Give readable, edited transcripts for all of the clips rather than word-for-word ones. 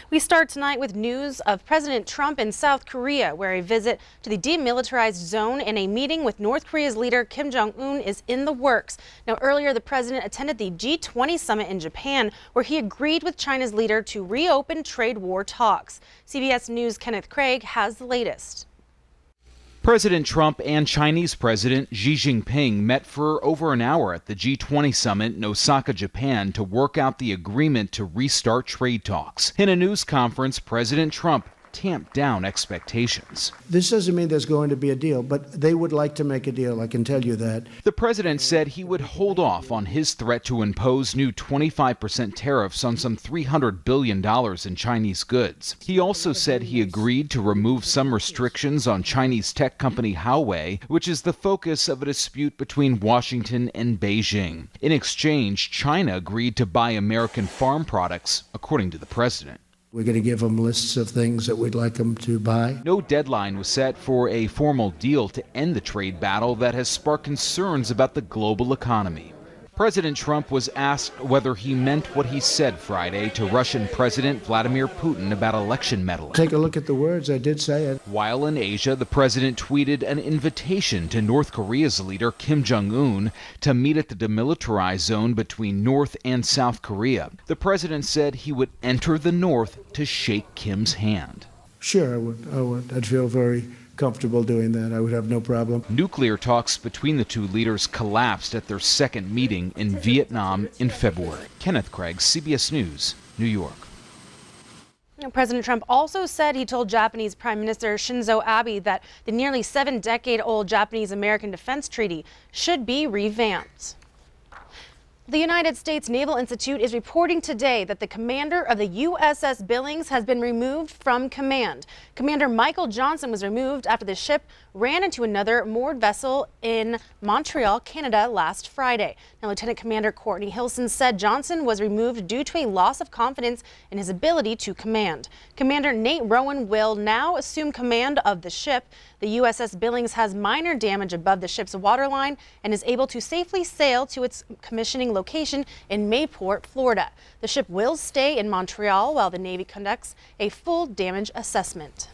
We start tonight with news of President Trump in South Korea, where a visit to the demilitarized zone and a meeting with North Korea's leader Kim Jong-un is in the works. Now, earlier, the president attended the G20 summit in Japan, where he agreed with China's leader to reopen trade war talks. CBS News' Kenneth Craig has the latest. President Trump and Chinese President Xi Jinping met for over an hour at the G20 summit in Osaka, Japan, to work out the agreement to restart trade talks. In a news conference, President Trump tamped down expectations. This doesn't mean there's going to be a deal, but they would like to make a deal, I can tell you that. The president said he would hold off on his threat to impose new 25% tariffs on some $300 billion in Chinese goods. He also said he agreed to remove some restrictions on Chinese tech company Huawei, which is the focus of a dispute between Washington and Beijing. In exchange, China agreed to buy American farm products, according to the president. We're going to give them lists of things that we'd like them to buy. No deadline was set for a formal deal to end the trade battle that has sparked concerns about the global economy. President Trump was asked whether he meant what he said Friday to Russian President Vladimir Putin about election meddling. Take a look at the words, I did say it. While in Asia, the president tweeted an invitation to North Korea's leader Kim Jong-un to meet at the demilitarized zone between North and South Korea. The president said he would enter the North to shake Kim's hand. Sure, I would. I'd feel very comfortable doing that. I would have no problem. Nuclear talks between the two leaders collapsed at their second meeting in Vietnam in February. Kenneth Craig, CBS News, New York. President Trump also said he told Japanese Prime Minister Shinzo Abe that the nearly 7-decade-old Japanese-American Defense Treaty should be revamped. The United States Naval Institute is reporting today that the commander of the USS Billings has been removed from command. Commander Michael Johnson was removed after the ship ran into another moored vessel in Montreal, Canada last Friday. Now, Lieutenant Commander Courtney Hilson said Johnson was removed due to a loss of confidence in his ability to command. Commander Nate Rowan will now assume command of the ship. The USS Billings has minor damage above the ship's waterline and is able to safely sail to its commissioning location in Mayport, Florida. The ship will stay in Montreal while the Navy conducts a full damage assessment.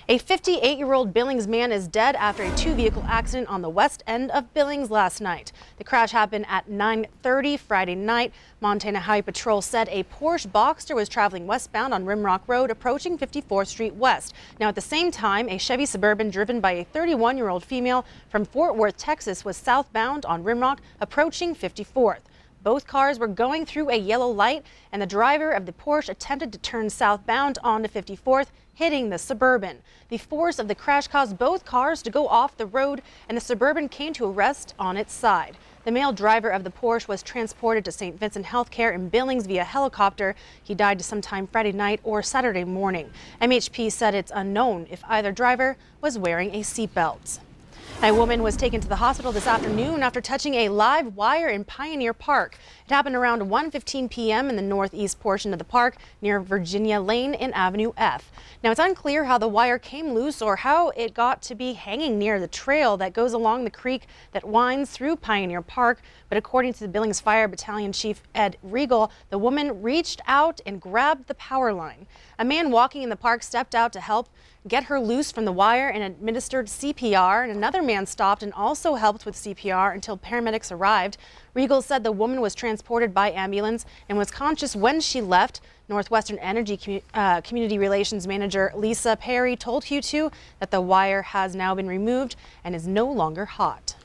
A 58-year-old Billings man is dead after a two-vehicle accident on the west end of Billings last night. The crash happened at 9:30 Friday night. Montana Highway Patrol said a Porsche Boxster was traveling westbound on Rimrock Road, approaching 54th Street West. Now, at the same time, a Chevy Suburban driven by a 31-year-old female from Fort Worth, Texas, was southbound on Rimrock, approaching 54th. Both cars were going through a yellow light, and the driver of the Porsche attempted to turn southbound onto 54th, hitting the Suburban. The force of the crash caused both cars to go off the road, and the Suburban came to a rest on its side. The male driver of the Porsche was transported to St. Vincent Healthcare in Billings via helicopter. He died sometime Friday night or Saturday morning. MHP said it's unknown if either driver was wearing a seatbelt. A woman was taken to the hospital this afternoon after touching a live wire in Pioneer Park. It happened around 1:15 p.m. in the northeast portion of the park near Virginia Lane and Avenue F. Now, it's unclear how the wire came loose or how it got to be hanging near the trail that goes along the creek that winds through Pioneer Park. But according to the Billings Fire Battalion Chief Ed Regal, the woman reached out and grabbed the power line. A man walking in the park stepped out to help get her loose from the wire and administered CPR, and another man stopped and also helped with CPR until paramedics arrived. Regal said the woman was transported by ambulance and was conscious when she left. Northwestern Energy Community Relations Manager Lisa Perry told Q2 that the wire has now been removed and is no longer hot.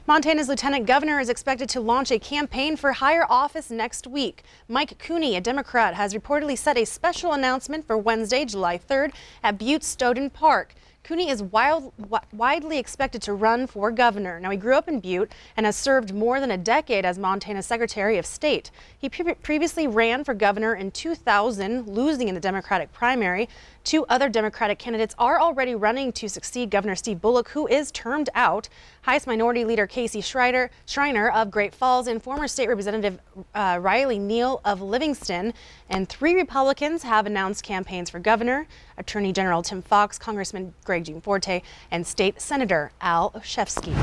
Montana's lieutenant governor is expected to launch a campaign for higher office next week. Mike Cooney, a Democrat, has reportedly set a special announcement for Wednesday, July 3rd at Butte-Stoughton Park. Cooney is widely expected to run for governor. Now, he grew up in Butte and has served more than a decade as Montana's Secretary of State. He previously ran for governor in 2000, losing in the Democratic primary. Two other Democratic candidates are already running to succeed Governor Steve Bullock, who is termed out. House Minority Leader Casey Schreiner of Great Falls and former State Representative Riley Neal of Livingston. And 3 Republicans have announced campaigns for governor: Attorney General Tim Fox, Congressman Greg Gianforte, and State Senator Al Olszewski.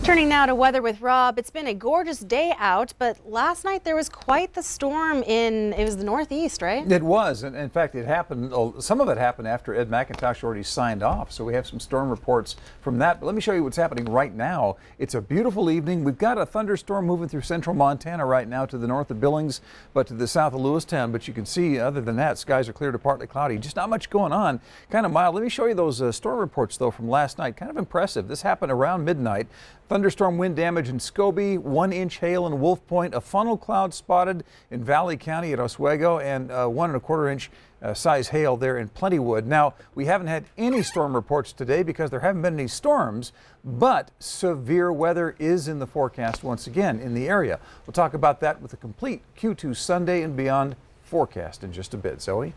Turning now to weather with Rob. It's been a gorgeous day out, but last night there was quite the storm it was the northeast, right? It was, and in fact it happened, some of it happened after Ed McIntosh already signed off, so we have some storm reports from that. But let me show you what's happening right now. It's a beautiful evening. We've got a thunderstorm moving through central Montana right now to the north of Billings, but to the south of Lewistown. But you can see, other than that, skies are clear to partly cloudy. Just not much going on, kind of mild. Let me show you those storm reports, though, from last night. Kind of impressive. This happened around midnight. Thunderstorm wind damage in Scobie, 1-inch hail in Wolf Point, a funnel cloud spotted in Valley County at Oswego, and 1 1/4 inch size hail there in Plentywood. Now, we haven't had any storm reports today because there haven't been any storms, but severe weather is in the forecast once again in the area. We'll talk about that with a complete Q2 Sunday and beyond forecast in just a bit. Zoe?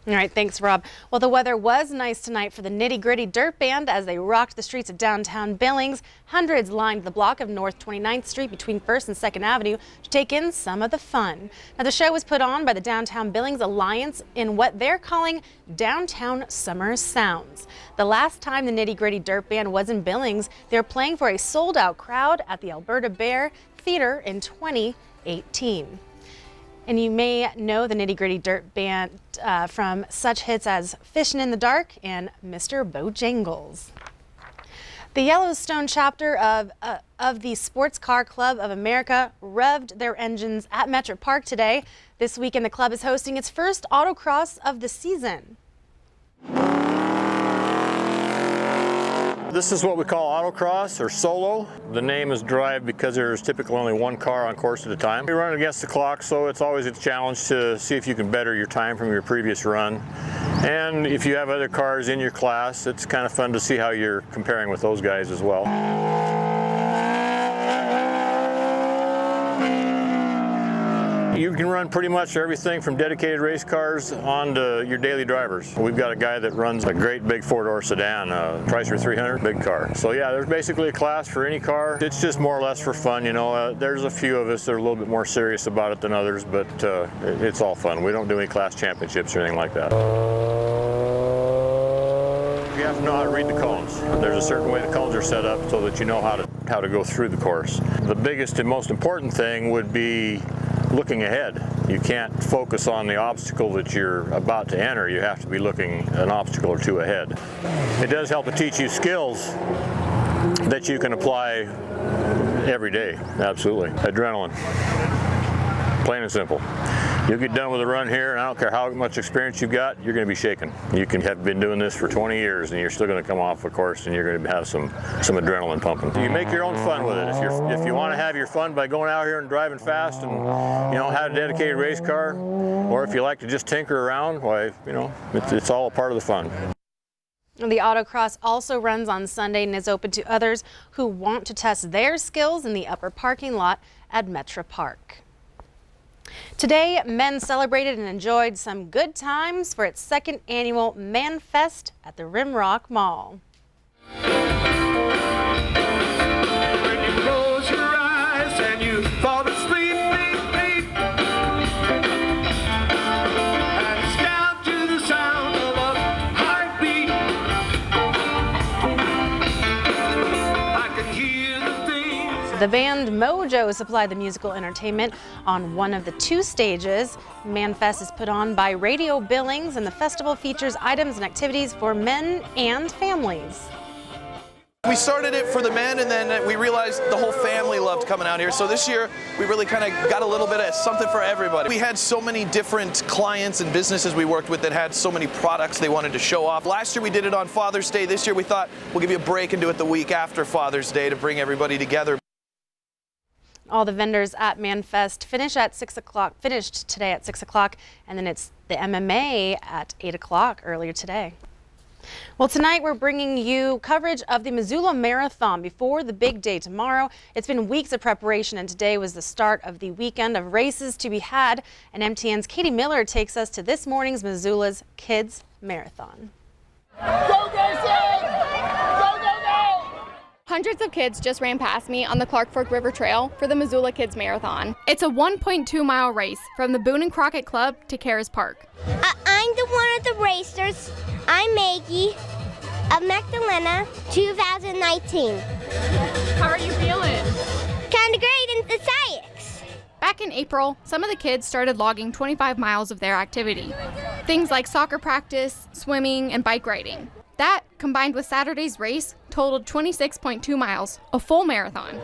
All right, thanks, Rob. Well, the weather was nice tonight for the Nitty Gritty Dirt Band as they rocked the streets of downtown Billings. Hundreds lined the block of North 29th Street between 1st and 2nd Avenue to take in some of the fun. Now, the show was put on by the Downtown Billings Alliance in what they're calling Downtown Summer Sounds. The last time the Nitty Gritty Dirt Band was in Billings, they were playing for a sold-out crowd at the Alberta Bear Theater in 2018. And you may know the Nitty Gritty Dirt Band from such hits as Fishin' in the Dark and Mr. Bojangles. The Yellowstone chapter of the Sports Car Club of America revved their engines at Metro Park today. This weekend, the club is hosting its first autocross of the season. This is what we call autocross or solo. The name is derived because there's typically only one car on course at a time. You're running against the clock, so it's always a challenge to see if you can better your time from your previous run. And if you have other cars in your class, it's kind of fun to see how you're comparing with those guys as well. You can run pretty much everything from dedicated race cars on to your daily drivers. We've got a guy that runs a great big four-door sedan, Chrysler 300, big car. So yeah, there's basically a class for any car. It's just more or less for fun, you know. There's a few of us that are a little bit more serious about it than others, but it's all fun. We don't do any class championships or anything like that. You have to know how to read the cones. There's a certain way the cones are set up so that you know how to go through the course. The biggest and most important thing would be looking ahead. You can't focus on the obstacle that you're about to enter. You have to be looking an obstacle or two ahead. It does help to teach you skills that you can apply every day. Absolutely. Adrenaline. Plain and simple. You'll get done with a run here, and I don't care how much experience you've got, you're going to be shaking. You can have been doing this for 20 years, and you're still going to come off a course, and you're going to have some adrenaline pumping. You make your own fun with it. If you want to have your fun by going out here and driving fast, and have a dedicated race car, or if you like to just tinker around, why, it's all a part of the fun. The autocross also runs on Sunday and is open to others who want to test their skills in the upper parking lot at Metro Park. Today, men celebrated and enjoyed some good times for its 2nd annual Man Fest at the Rimrock Mall. When you close your eyes and you fall asleep, and it's down to the sound of a heartbeat, I can hear the things. The band Mojo supplied the musical entertainment on one of the 2 stages. ManFest is put on by Radio Billings, and the festival features items and activities for men and families. We started it for the men, and then we realized the whole family loved coming out here. So this year, we really kind of got a little bit of something for everybody. We had so many different clients and businesses we worked with that had so many products they wanted to show off. Last year, we did it on Father's Day. This year, we thought we'll give you a break and do it the week after Father's Day to bring everybody together. All the vendors at ManFest finished today at 6 o'clock, and then it's the MMA at 8 o'clock earlier today. Well, tonight we're bringing you coverage of the Missoula Marathon before the big day tomorrow. It's been weeks of preparation, and today was the start of the weekend of races to be had. And MTN's Katie Miller takes us to this morning's Missoula's Kids Marathon. Go, Garcia! Go, go, go! Hundreds of kids just ran past me on the Clark Fork River Trail for the Missoula Kids Marathon. It's a 1.2-mile race from the Boone and Crockett Club to Karas Park. I'm the one of the racers. I'm Maggie of Magdalena, 2019. How are you feeling? Kind of great in the science. Back in April, some of the kids started logging 25 miles of their activity. Things like soccer practice, swimming, and bike riding. That, combined with Saturday's race, totaled 26.2 miles, a full marathon.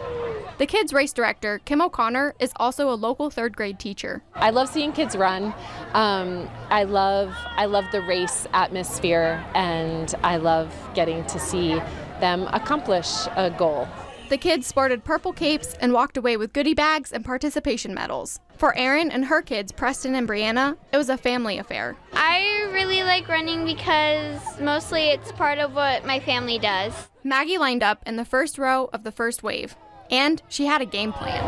The kids' race director, Kim O'Connor, is also a local third grade teacher. I love seeing kids run. I love the race atmosphere, and I love getting to see them accomplish a goal. The kids sported purple capes and walked away with goodie bags and participation medals. For Erin and her kids, Preston and Brianna, it was a family affair. I really like running because mostly it's part of what my family does. Maggie lined up in the first row of the first wave, and she had a game plan.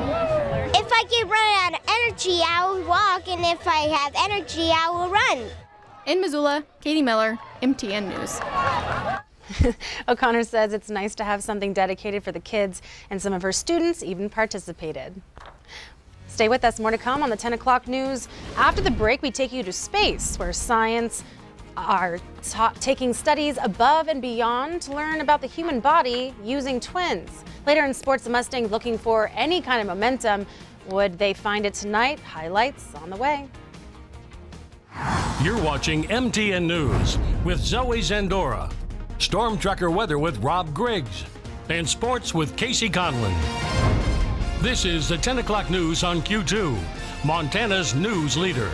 If I get run out of energy, I will walk, and if I have energy, I will run. In Missoula, Katie Miller, MTN News. O'Connor says it's nice to have something dedicated for the kids, and some of her students even participated. Stay with us, more to come on the 10 o'clock news. After the break, we take you to space, where science are taking studies above and beyond to learn about the human body using twins. Later in sports, the Mustangs looking for any kind of momentum. Would they find it tonight? Highlights on the way. You're watching MTN News with Zoe Zandora. Storm Tracker weather with Rob Griggs. And sports with Casey Conlon. This is the 10 o'clock news on Q2, Montana's news leader.